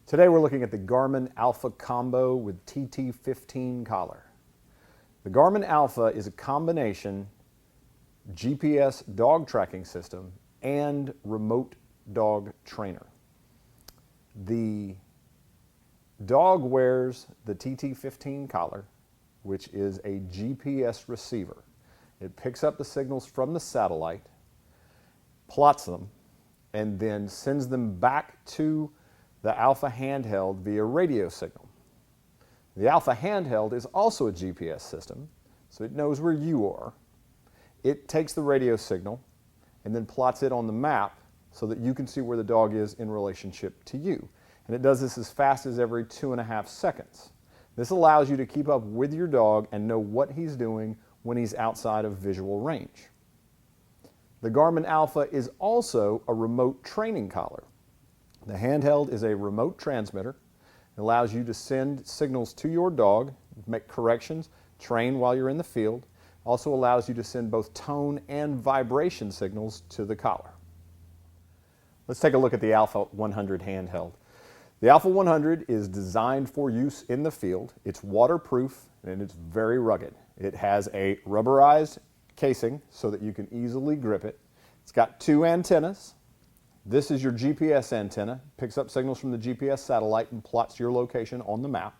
Today we're looking at the Garmin Alpha combo with TT15 collar. The Garmin Alpha is a combination GPS dog tracking system and remote dog trainer. The dog wears the TT15 collar, which is a GPS receiver. It picks up the signals from the satellite, plots them, and then sends them back to the Alpha handheld via radio signal. The Alpha handheld is also a GPS system, so it knows where you are. It takes the radio signal and then plots it on the map so that you can see where the dog is in relationship to you. And it does this as fast as every 2.5 seconds. This allows you to keep up with your dog and know what he's doing when he's outside of visual range. The Garmin Alpha is also a remote training collar. The handheld is a remote transmitter. It allows you to send signals to your dog, make corrections, train while you're in the field. Also allows you to send both tone and vibration signals to the collar. Let's take a look at the Alpha 100 handheld. The Alpha 100 is designed for use in the field. It's waterproof and it's very rugged. It has a rubberized casing so that you can easily grip it. It's got 2 antennas. This is your GPS antenna, picks up signals from the GPS satellite and plots your location on the map.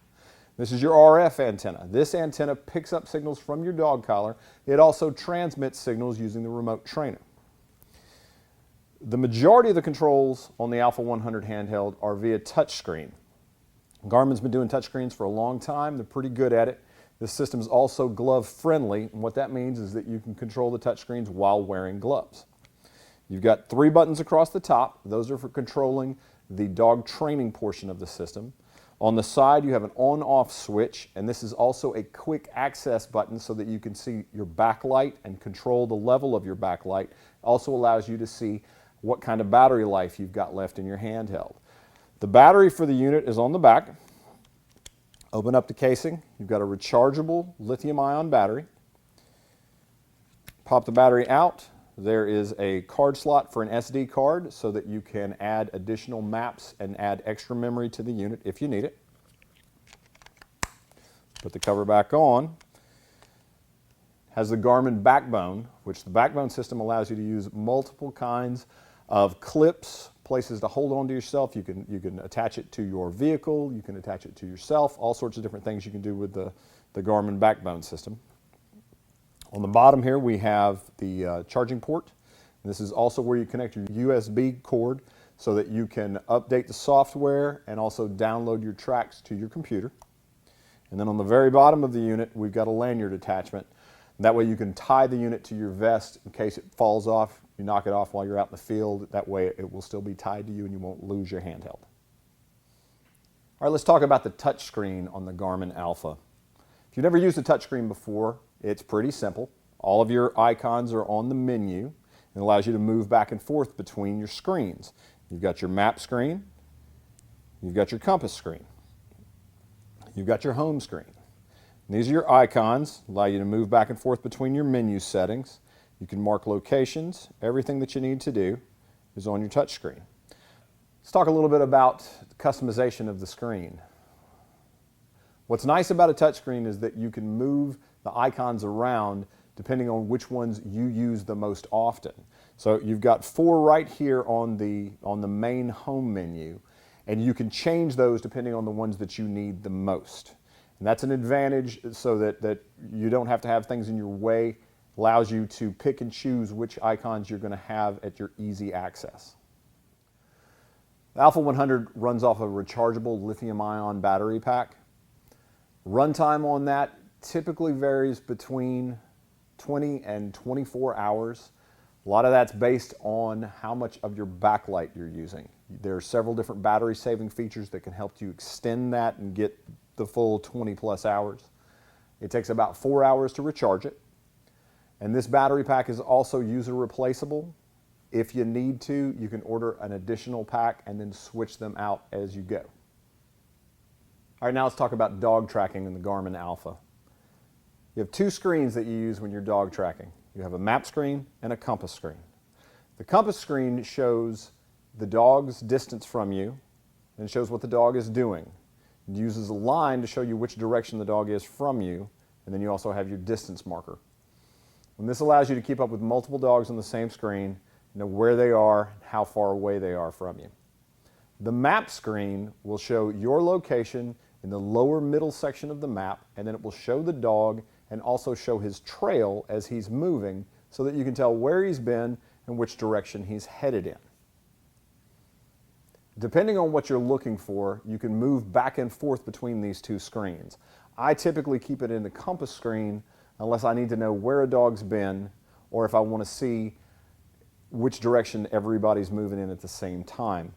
This is your RF antenna. This antenna picks up signals from your dog collar. It also transmits signals using the remote trainer. The majority of the controls on the Alpha 100 handheld are via touchscreen. Garmin's been doing touchscreens for a long time. They're pretty good at it. This system is also glove friendly, and what that means is that you can control the touchscreens while wearing gloves. You've got 3 buttons across the top. Those are for controlling the dog training portion of the system. On the side you have an on-off switch, and this is also a quick access button so that you can see your backlight and control the level of your backlight. Also allows you to see what kind of battery life you've got left in your handheld. The battery for the unit is on the back. Open up the casing. You've got a rechargeable lithium-ion battery. Pop the battery out. There is a card slot for an SD card so that you can add additional maps and add extra memory to the unit if you need it. Put the cover back on. Has the Garmin backbone, which the backbone system allows you to use multiple kinds of clips, places to hold on to yourself. You can attach it to your vehicle, you can attach it to yourself, all sorts of different things you can do with the Garmin backbone system. On the bottom here we have the charging port. This is also where you connect your USB cord so that you can update the software and also download your tracks to your computer. And then on the very bottom of the unit we've got a lanyard attachment. That way you can tie the unit to your vest in case it falls off. You knock it off while you're out in the field. That way it will still be tied to you and you won't lose your handheld. All right, let's talk about the touch screen on the Garmin Alpha. If you've never used a touchscreen before, it's pretty simple. All of your icons are on the menu and allows you to move back and forth between your screens. You've got your map screen, you've got your compass screen, you've got your home screen. And these are your icons, allow you to move back and forth between your menu settings. You can mark locations. Everything that you need to do is on your touch screen. Let's talk a little bit about customization of the screen. What's nice about a touchscreen is that you can move the icons around depending on which ones you use the most often. So you've got 4 right here on the main home menu, and you can change those depending on the ones that you need the most. And that's an advantage so that you don't have to have things in your way. Allows you to pick and choose which icons you're going to have at your easy access. The Alpha 100 runs off a rechargeable lithium-ion battery pack. Runtime on that typically varies between 20 and 24 hours. A lot of that's based on how much of your backlight you're using. There are several different battery saving features that can help you extend that and get the full 20+ hours. It takes about 4 hours to recharge it. And this battery pack is also user replaceable. If you need to, you can order an additional pack and then switch them out as you go. All right, now let's talk about dog tracking in the Garmin Alpha. You have 2 screens that you use when you're dog tracking. You have a map screen and a compass screen. The compass screen shows the dog's distance from you and it shows what the dog is doing. It uses a line to show you which direction the dog is from you, and then you also have your distance marker. And this allows you to keep up with multiple dogs on the same screen, know where they are, how far away they are from you. The map screen will show your location in the lower middle section of the map, and then it will show the dog and also show his trail as he's moving so that you can tell where he's been and which direction he's headed in. Depending on what you're looking for, you can move back and forth between these two screens. I typically keep it in the compass screen unless I need to know where a dog's been or if I want to see which direction everybody's moving in at the same time.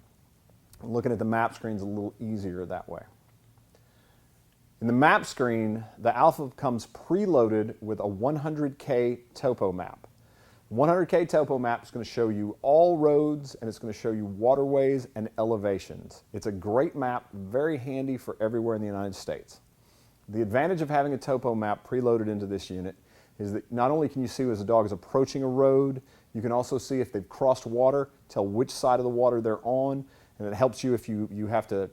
Looking at the map screen is a little easier that way. In the map screen, the Alpha comes preloaded with a 100K topo map. 100K topo map is going to show you all roads, and it's going to show you waterways and elevations. It's a great map, very handy for everywhere in the United States. The advantage of having a topo map preloaded into this unit is that not only can you see as a dog is approaching a road, you can also see if they've crossed water, tell which side of the water they're on, and it helps you if you have to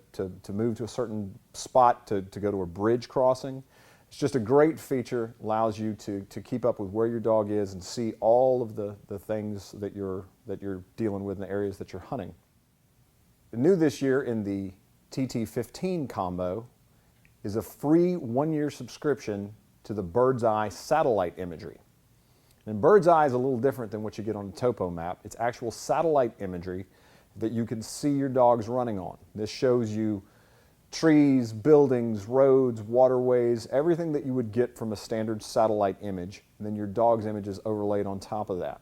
move to a certain spot to go to a bridge crossing. It's just a great feature, allows you to keep up with where your dog is and see all of the things that you're dealing with in the areas that you're hunting. New this year in the TT15 combo is a free 1-year subscription to the BirdsEye satellite imagery. And BirdsEye is a little different than what you get on the topo map. It's actual satellite imagery that you can see your dogs running on. This shows you trees, buildings, roads, waterways, everything that you would get from a standard satellite image, and then your dog's image is overlaid on top of that.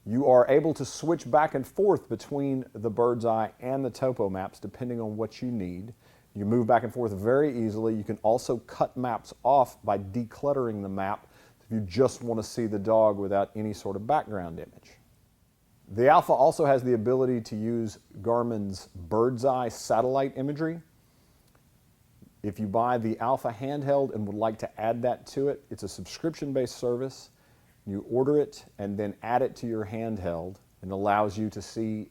You are able to switch back and forth between the BirdsEye and the topo maps depending on what you need. You can move back and forth very easily. You can also cut maps off by decluttering the map if you just want to see the dog without any sort of background image. The Alpha also has the ability to use Garmin's BirdsEye satellite imagery. If you buy the Alpha handheld and would like to add that to it, it's a subscription-based service. You order it and then add it to your handheld, and it allows you to see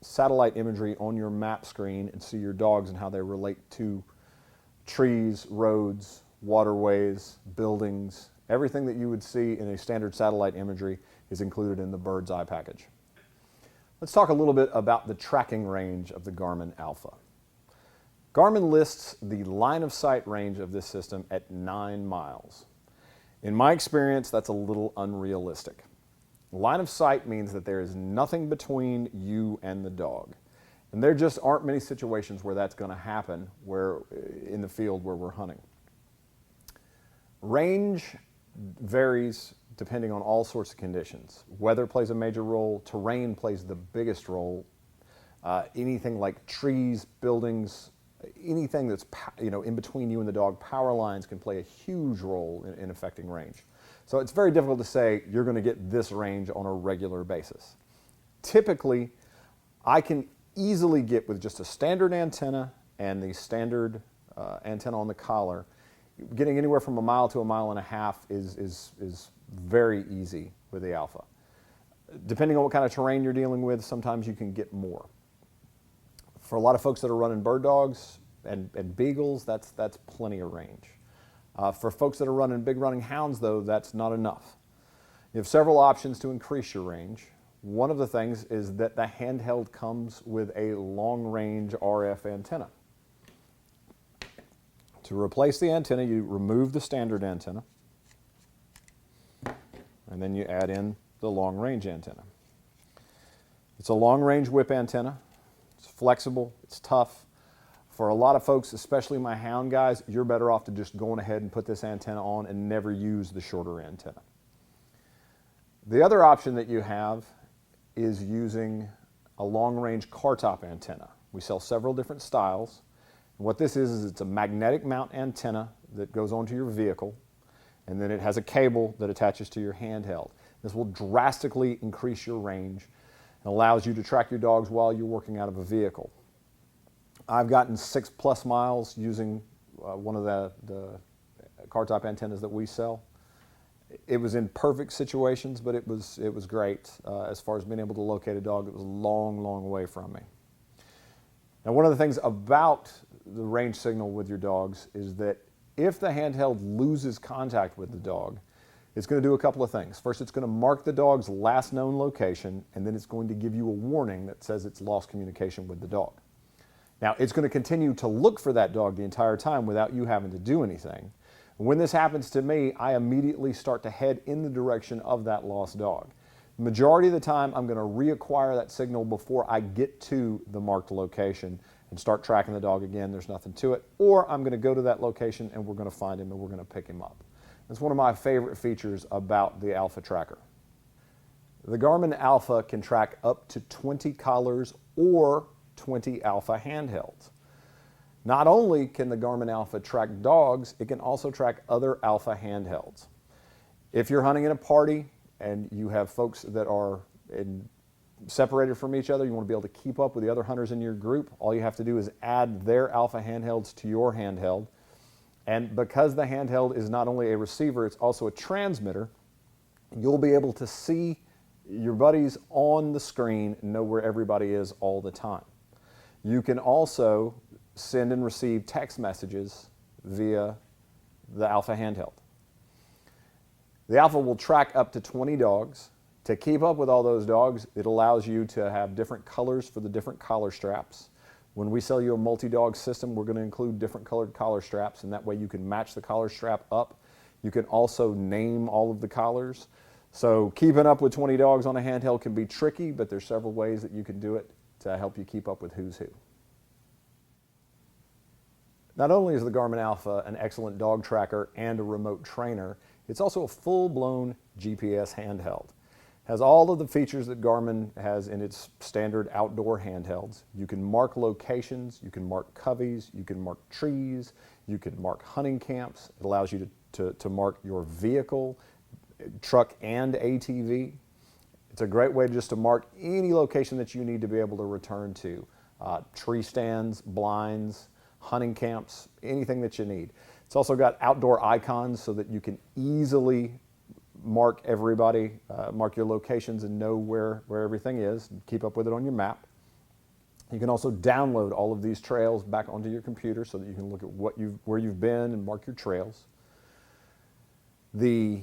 satellite imagery on your map screen and see your dogs and how they relate to trees, roads, waterways, buildings. Everything that you would see in a standard satellite imagery is included in the BirdsEye package. Let's talk a little bit about the tracking range of the Garmin Alpha. Garmin lists the line of sight range of this system at 9 miles. In my experience, that's a little unrealistic. Line of sight means that there is nothing between you and the dog. And there just aren't many situations where that's going to happen in the field where we're hunting. Range varies depending on all sorts of conditions. Weather plays a major role, terrain plays the biggest role. Anything like trees, buildings, anything that's in between you and the dog, power lines can play a huge role in affecting range. So it's very difficult to say you're going to get this range on a regular basis. Typically, I can easily get with just a standard antenna and the standard antenna on the collar, getting anywhere from 1 mile to 1.5 miles is very easy with the Alpha. Depending on what kind of terrain you're dealing with, sometimes you can get more. For a lot of folks that are running bird dogs and beagles, that's plenty of range. For folks that are running big running hounds, though, that's not enough. You have several options to increase your range. One of the things is that the handheld comes with a long-range RF antenna. To replace the antenna, you remove the standard antenna, and then you add in the long-range antenna. It's a long-range whip antenna. It's flexible, it's tough. For a lot of folks, especially my hound guys, you're better off to just going ahead and put this antenna on and never use the shorter antenna. The other option that you have is using a long-range car-top antenna. We sell several different styles. And what this is it's a magnetic mount antenna that goes onto your vehicle, and then it has a cable that attaches to your handheld. This will drastically increase your range and allows you to track your dogs while you're working out of a vehicle. I've gotten 6+ miles using one of the car-top antennas that we sell. It was in perfect situations, but it was great as far as being able to locate a dog that was a long, long way from me. Now, one of the things about the range signal with your dogs is that if the handheld loses contact with the dog, it's going to do a couple of things. First, it's going to mark the dog's last known location, and then it's going to give you a warning that says it's lost communication with the dog. Now, it's going to continue to look for that dog the entire time without you having to do anything. When this happens to me, I immediately start to head in the direction of that lost dog. The majority of the time, I'm going to reacquire that signal before I get to the marked location and start tracking the dog again. There's nothing to it. Or I'm going to go to that location and we're going to find him and we're going to pick him up. That's one of my favorite features about the Alpha tracker. The Garmin Alpha can track up to 20 collars or 20 Alpha handhelds. Not only can the Garmin Alpha track dogs, it can also track other Alpha handhelds. If you're hunting in a party and you have folks that are separated from each other, you want to be able to keep up with the other hunters in your group, all you have to do is add their Alpha handhelds to your handheld. And because the handheld is not only a receiver, it's also a transmitter, you'll be able to see your buddies on the screen and know where everybody is all the time. You can also send and receive text messages via the Alpha handheld. The Alpha will track up to 20 dogs. To keep up with all those dogs, it allows you to have different colors for the different collar straps. When we sell you a multi-dog system, we're going to include different colored collar straps, and that way you can match the collar strap up. You can also name all of the collars. So keeping up with 20 dogs on a handheld can be tricky, but there's several ways that you can do it to help you keep up with who's who. Not only is the Garmin Alpha an excellent dog tracker and a remote trainer, it's also a full-blown GPS handheld. Has all of the features that Garmin has in its standard outdoor handhelds. You can mark locations, you can mark coveys, you can mark trees, you can mark hunting camps. It allows you to mark your vehicle, truck and ATV. It's a great way just to mark any location that you need to be able to return to. Tree stands, blinds, hunting camps, anything that you need. It's also got outdoor icons so that you can easily mark everybody, mark your locations and know where everything is and keep up with it on your map. You can also download all of these trails back onto your computer so that you can look at where you've been and mark your trails. The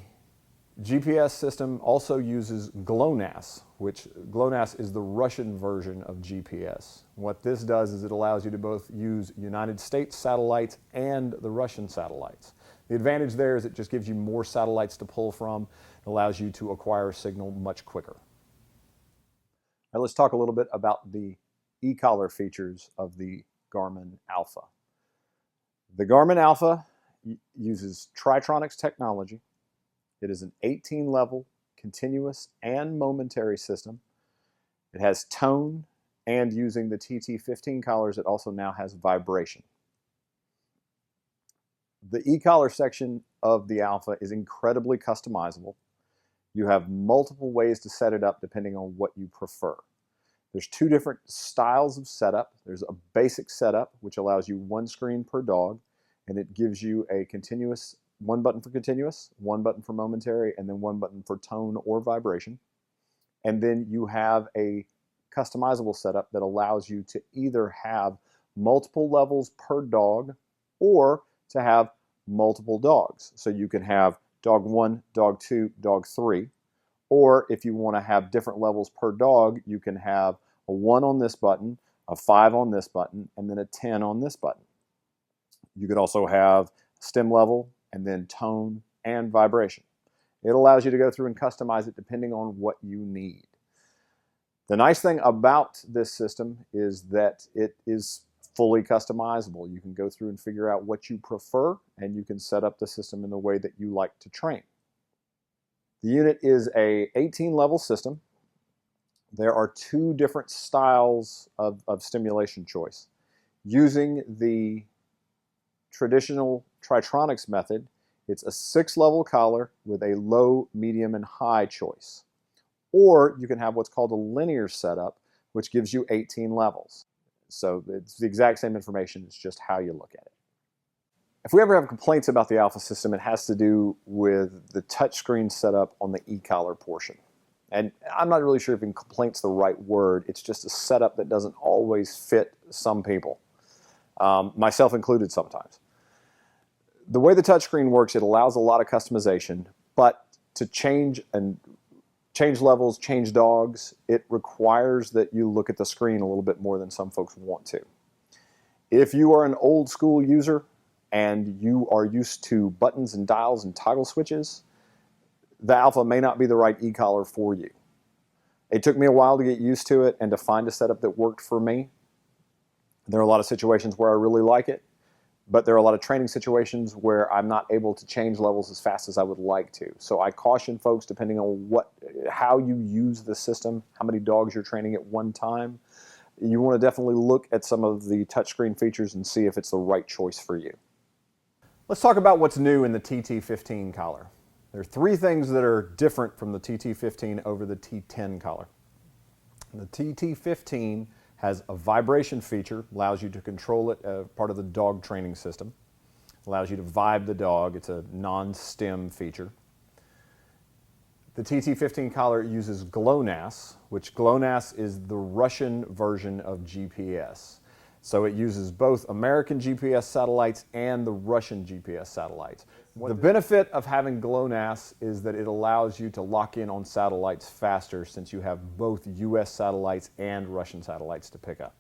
GPS system also uses GLONASS, which GLONASS is the Russian version of GPS. What this does is it allows you to both use United States satellites and the Russian satellites. The advantage there is it just gives you more satellites to pull from. It allows you to acquire a signal much quicker. Now let's talk a little bit about the e-collar features of the Garmin Alpha. The Garmin Alpha uses Tritronics technology. It is an 18-level continuous and momentary system. It has tone, and using the TT15 collars, it also now has vibration. The e-collar section of the Alpha is incredibly customizable. You have multiple ways to set it up depending on what you prefer. There's two different styles of setup. There's a basic setup, which allows you one screen per dog, and it gives you a continuous, one button for continuous, one button for momentary, and then one button for tone or vibration. And then you have a customizable setup that allows you to either have multiple levels per dog or to have multiple dogs. So you can have dog 1, dog 2, dog 3. Or if you want to have different levels per dog, you can have a 1 on this button, a 5 on this button, and then a 10 on this button. You could also have stem level and then tone and vibration. It allows you to go through and customize it depending on what you need. The nice thing about this system is that it is fully customizable. You can go through and figure out what you prefer, and you can set up the system in the way that you like to train. The unit is a 18-level system. There are two different styles of stimulation choice. Using the traditional Tritronics method, it's a 6-level collar with a low, medium, and high choice. Or you can have what's called a linear setup, which gives you 18 levels. So it's the exact same information, it's just how you look at it. If we ever have complaints about the Alpha system, it has to do with the touchscreen setup on the e-collar portion. And I'm not really sure if complaint's the right word. It's just a setup that doesn't always fit some people, myself included sometimes. The way the touchscreen works, it allows a lot of customization, but to change levels, change dogs, it requires that you look at the screen a little bit more than some folks want to. If you are an old school user and you are used to buttons and dials and toggle switches, the Alpha may not be the right e-collar for you. It took me a while to get used to it and to find a setup that worked for me. There are a lot of situations where I really like it, but there are a lot of training situations where I'm not able to change levels as fast as I would like to. So I caution folks, depending on how you use the system, how many dogs you're training at one time, you want to definitely look at some of the touchscreen features and see if it's the right choice for you. Let's talk about what's new in the TT15 collar. There are three things that are different from the TT15 over the T10 collar. The TT15 has a vibration feature, allows you to control it as part of the dog training system. Allows you to vibe the dog. It's a non-stem feature. The TT15 collar uses GLONASS, which GLONASS is the Russian version of GPS. So it uses both American GPS satellites and the Russian GPS satellites. The benefit of having GLONASS is that it allows you to lock in on satellites faster since you have both US satellites and Russian satellites to pick up.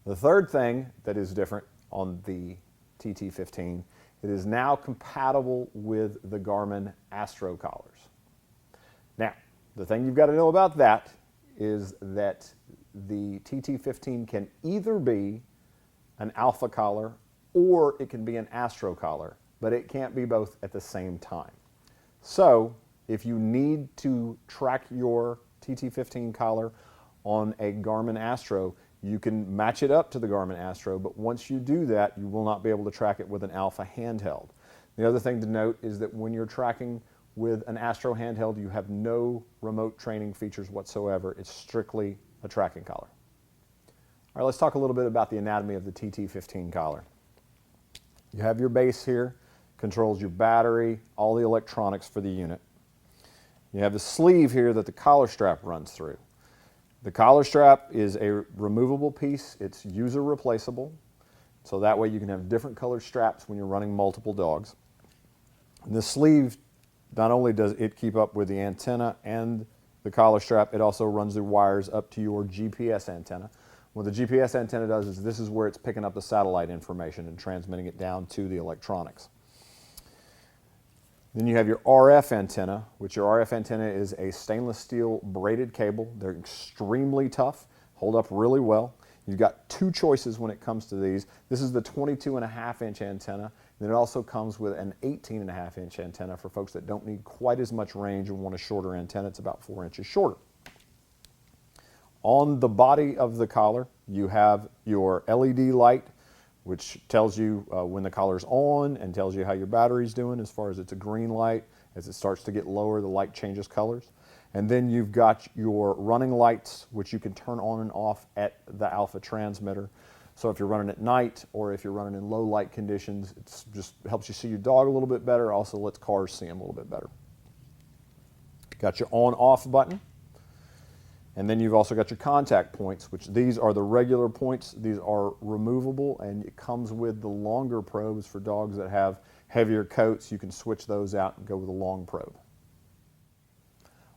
The third thing that is different on the TT15, it is now compatible with the Garmin Astro collars. Now, the thing you've got to know about that is that the TT15 can either be an Alpha collar or it can be an Astro collar, but it can't be both at the same time. So if you need to track your TT15 collar on a Garmin Astro, you can match it up to the Garmin Astro, but once you do that, you will not be able to track it with an Alpha handheld. The other thing to note is that when you're tracking with an Astro handheld, you have no remote training features whatsoever. It's strictly a tracking collar. All right, let's talk a little bit about the anatomy of the TT15 collar. You have your base here, controls your battery, all the electronics for the unit. You have the sleeve here that the collar strap runs through. The collar strap is a removable piece. It's user replaceable. So that way you can have different colored straps when you're running multiple dogs. And the sleeve, not only does it keep up with the antenna and the collar strap, it also runs the wires up to your GPS antenna. What the GPS antenna does is this is where it's picking up the satellite information and transmitting it down to the electronics. Then you have your RF antenna, which your RF antenna is a stainless steel braided cable. They're extremely tough, hold up really well. You've got two choices when it comes to these. This is the 22.5-inch antenna. Then it also comes with an 18.5-inch antenna for folks that don't need quite as much range and want a shorter antenna. It's about 4 inches shorter. On the body of the collar, you have your LED light, which tells you when the collar's on and tells you how your battery's doing as far as it's a green light. As it starts to get lower, the light changes colors. And then you've got your running lights, which you can turn on and off at the Alpha transmitter. So if you're running at night or if you're running in low light conditions, it just helps you see your dog a little bit better, also lets cars see them a little bit better. Got your on-off button. And then you've also got your contact points, which these are the regular points. These are removable, and it comes with the longer probes for dogs that have heavier coats. You can switch those out and go with a long probe.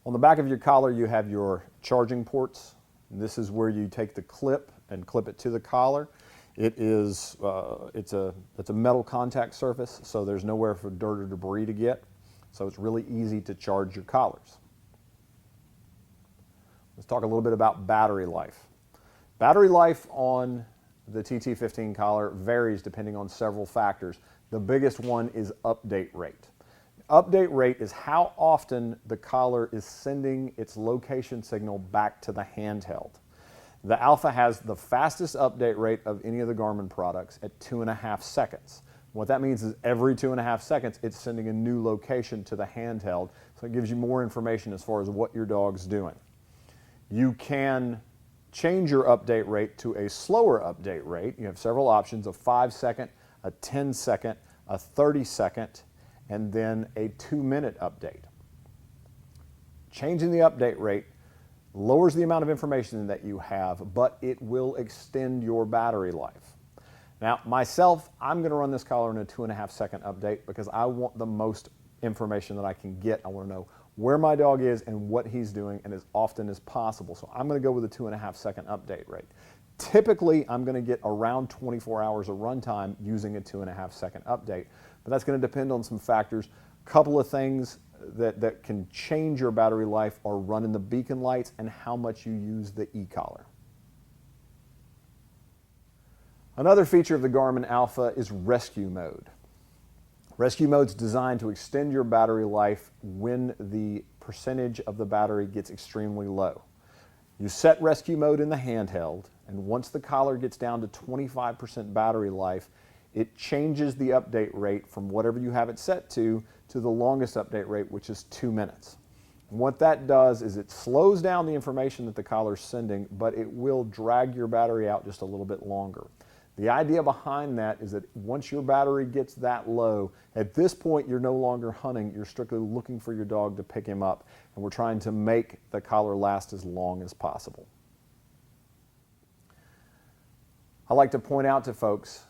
On the back of your collar, you have your charging ports. And this is where you take the clip and clip it to the collar. It's a metal contact surface, so there's nowhere for dirt or debris to get. So it's really easy to charge your collars. Let's talk a little bit about battery life. Battery life on the TT15 collar varies depending on several factors. The biggest one is update rate. Update rate is how often the collar is sending its location signal back to the handheld. The Alpha has the fastest update rate of any of the Garmin products at 2.5 seconds. What that means is every 2.5 seconds, it's sending a new location to the handheld, so it gives you more information as far as what your dog's doing. You can change your update rate to a slower update rate. You have several options: a 5-second, a 10-second, a 30-second, and then a 2-minute update. Changing the update rate lowers the amount of information that you have, but it will extend your battery life. Now, myself, I'm going to run this collar in a 2.5-second update because I want the most information that I can get. I want to know where my dog is and what he's doing, and as often as possible. So I'm going to go with a 2.5-second update rate. Typically, I'm going to get around 24 hours of runtime using a 2.5-second update, but that's going to depend on some factors. A couple of things that can change your battery life are running the beacon lights and how much you use the e-collar. Another feature of the Garmin Alpha is rescue mode. Rescue mode is designed to extend your battery life when the percentage of the battery gets extremely low. You set rescue mode in the handheld, and once the collar gets down to 25% battery life, it changes the update rate from whatever you have it set to the longest update rate, which is 2 minutes. And what that does is it slows down the information that the collar is sending, but it will drag your battery out just a little bit longer. The idea behind that is that once your battery gets that low, at this point you're no longer hunting, you're strictly looking for your dog to pick him up, and we're trying to make the collar last as long as possible. I like to point out to folks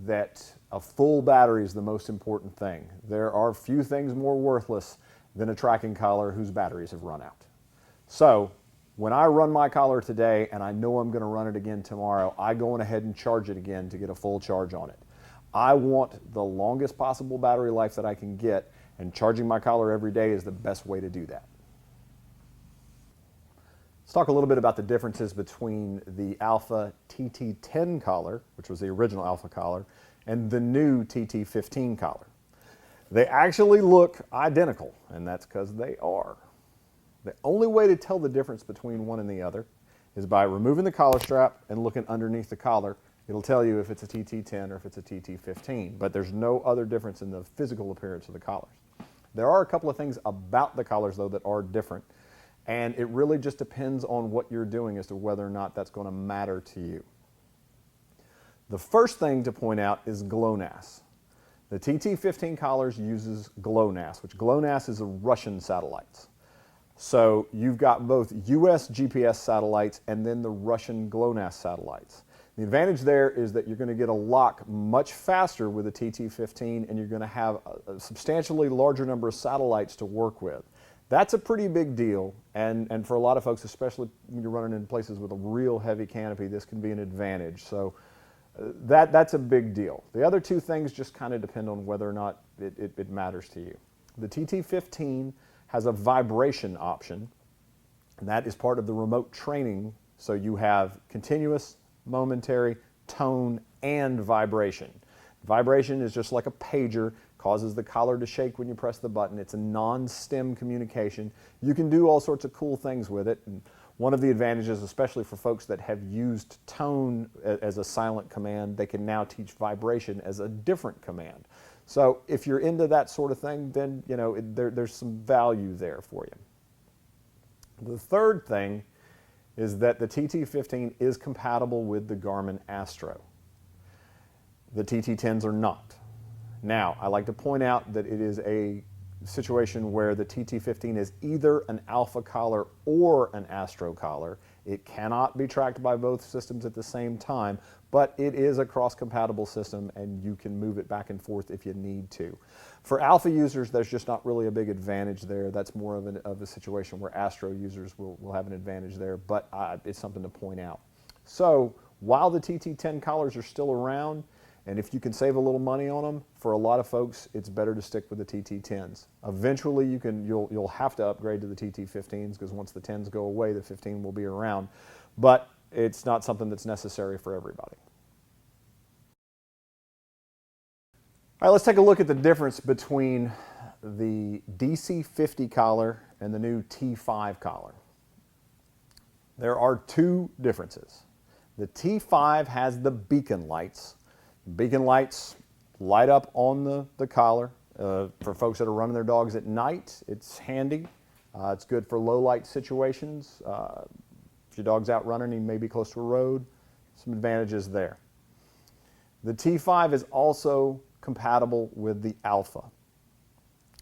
that a full battery is the most important thing. There are few things more worthless than a tracking collar whose batteries have run out. So when I run my collar today and I know I'm going to run it again tomorrow, I go on ahead and charge it again to get a full charge on it. I want the longest possible battery life that I can get, and charging my collar every day is the best way to do that. Let's talk a little bit about the differences between the Alpha TT10 collar, which was the original Alpha collar, and the new TT15 collar. They actually look identical, and that's because they are. The only way to tell the difference between one and the other is by removing the collar strap and looking underneath the collar. It'll tell you if it's a TT10 or if it's a TT15, but there's no other difference in the physical appearance of the collars. There are a couple of things about the collars, though, that are different, and it really just depends on what you're doing as to whether or not that's going to matter to you. The first thing to point out is GLONASS. The TT15 collars uses GLONASS, which GLONASS is a Russian satellites. So you've got both US GPS satellites and then the Russian GLONASS satellites. The advantage there is that you're going to get a lock much faster with the TT15, and you're going to have a substantially larger number of satellites to work with. That's a pretty big deal, and for a lot of folks, especially when you're running in places with a real heavy canopy, this can be an advantage. So that's a big deal. The other two things just kind of depend on whether or not it matters to you. The TT15 has a vibration option, and that is part of the remote training. So you have continuous, momentary, tone, and vibration. Vibration is just like a pager, causes the collar to shake when you press the button. It's a non-stem communication. You can do all sorts of cool things with it. And one of the advantages, especially for folks that have used tone as a silent command, they can now teach vibration as a different command. So if you're into that sort of thing, then there's some value there for you. The third thing is that the TT15 is compatible with the Garmin Astro. The TT10s are not. Now, I like to point out that it is a situation where the TT15 is either an Alpha collar or an Astro collar. It cannot be tracked by both systems at the same time, but it is a cross-compatible system, and you can move it back and forth if you need to. For Alpha users, there's just not really a big advantage there. That's more of a situation where Astro users will have an advantage there, but it's something to point out. So while the TT10 collars are still around, and if you can save a little money on them, for a lot of folks, it's better to stick with the TT10s. Eventually, you'll have to upgrade to the TT15s, because once the 10s go away, the 15 will be around. But it's not something that's necessary for everybody. All right, let's take a look at the difference between the DC50 collar and the new T5 collar. There are two differences. The T5 has the beacon lights. Beacon lights light up on the collar. For folks that are running their dogs at night, it's handy. It's good for low light situations. If your dog's out running, he may be close to a road, some advantages there. The T5 is also compatible with the Alpha.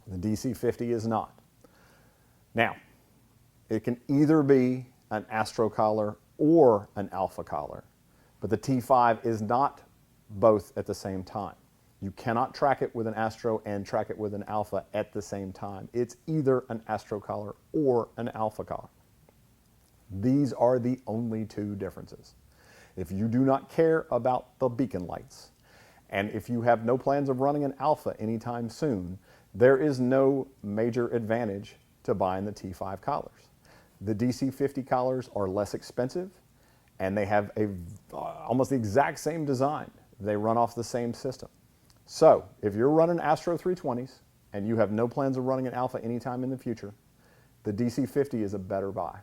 The DC50 is not. Now, It can either be an Astro collar or an Alpha collar, but the T5 is not both at the same time. You cannot track it with an Astro and track it with an Alpha at the same time. It's either an Astro collar or an Alpha collar. These are the only two differences. If you do not care about the beacon lights, and if you have no plans of running an Alpha anytime soon, there is no major advantage to buying the T5 collars. The DC50 collars are less expensive, and they have almost the exact same design. They run off the same system. So if you're running Astro 320s and you have no plans of running an Alpha anytime in the future, the DC50 is a better buy.